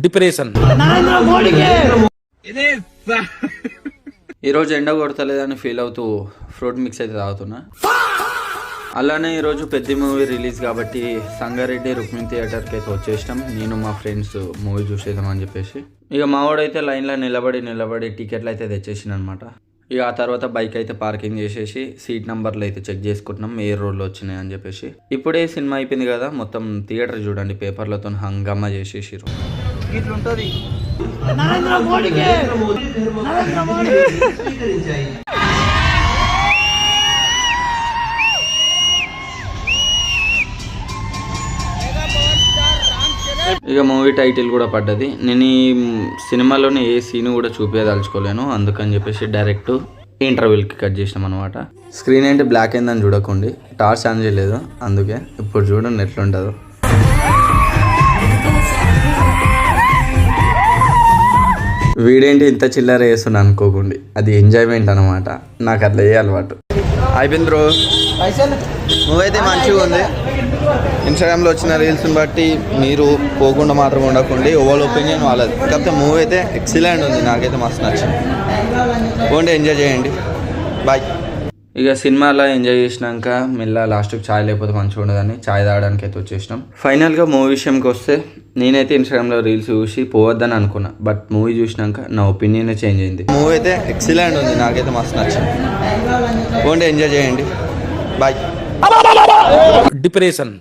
Depression. ఈరోజు ఎండ కొడతలేదని feel అవుతూ ఫ్రూట్ మిక్స్ అయితే తాగుతున్నా. అలానే ఈరోజు పెద్ద మూవీ రిలీజ్ కాబట్టి సంగారెడ్డి రుక్మిణి థియేటర్కి అయితే వచ్చేసినాం. నేను మా ఫ్రెండ్స్ మూవీ చూసేద్దామని చెప్పేసి ఇక మావాడైతే లైన్లో నిలబడి టికెట్లు అయితే తెచ్చేసిన అనమాట. ఇక ఆ తర్వాత బైక్ అయితే పార్కింగ్ చేసేసి సీట్ నెంబర్లు అయితే చెక్ చేసుకుంటున్నాం ఏ రోడ్లో వచ్చినాయి అని చెప్పేసి. ఇప్పుడే సినిమా అయిపోయింది కదా, మొత్తం థియేటర్ చూడండి పేపర్లతో హంగామా చేసేసిరు. ఇట్లుంటుంది ఇక మూవీ టైటిల్ కూడా పడ్డది. నేను ఈ సినిమాలోని ఏ సీన్ కూడా చూపించదలుచుకోలేను, అందుకని చెప్పేసి డైరెక్ట్ ఇంటర్వెల్కి కట్ చేసినాం అనమాట. స్క్రీన్ ఏంటి బ్లాక్ అయిందని చూడకండి, టార్చ్ ఆన్ చేయలేదు అందుకే. ఇప్పుడు చూడండి ఎట్లుంటుందో. వీడేంటి ఇంత చిల్లర వేస్తున్నా అనుకోకండి, అది ఎంజాయ్మెంట్ అనమాట. నాకు అట్లా ఏ అలవాటు అయిపోయింది బ్రో. మూవీ అయితే మంచిగా ఉంది. ఇన్స్టాగ్రామ్లో వచ్చిన రీల్స్ని బట్టి మీరు పోకుండా మాత్రం ఉండకండి, ఓవర్ ఒపీనియన్ వాళ్ళది. కాకపోతే మూవీ అయితే ఎక్సలెంట్ ఉంది, నాకైతే మస్తు నచ్చింది. పోండి ఎంజాయ్ చేయండి, బాయ్. ఇక సినిమాలో ఎంజాయ్ చేసినాక మెల్ల లాస్ట్కి ఛాయ్ లేకపోతే మంచిగా ఉండదని ఛాయ్ తాగడానికి అయితే వచ్చేసినాం. ఫైనల్గా మూవీ విషయంకి వస్తే నేనైతే ఇన్స్టాగ్రామ్లో రీల్స్ చూసి పోవద్దని అనుకున్నా, బట్ మూవీ చూసినాక నా ఒపీనియన్ చేంజ్ అయింది. మూవీ అయితే ఎక్సలెంట్ ఉంది, నాకైతే మస్తు నచ్చింది. పోండి ఎంజాయ్ చేయండి, బాయ్. డిప్రెషన్.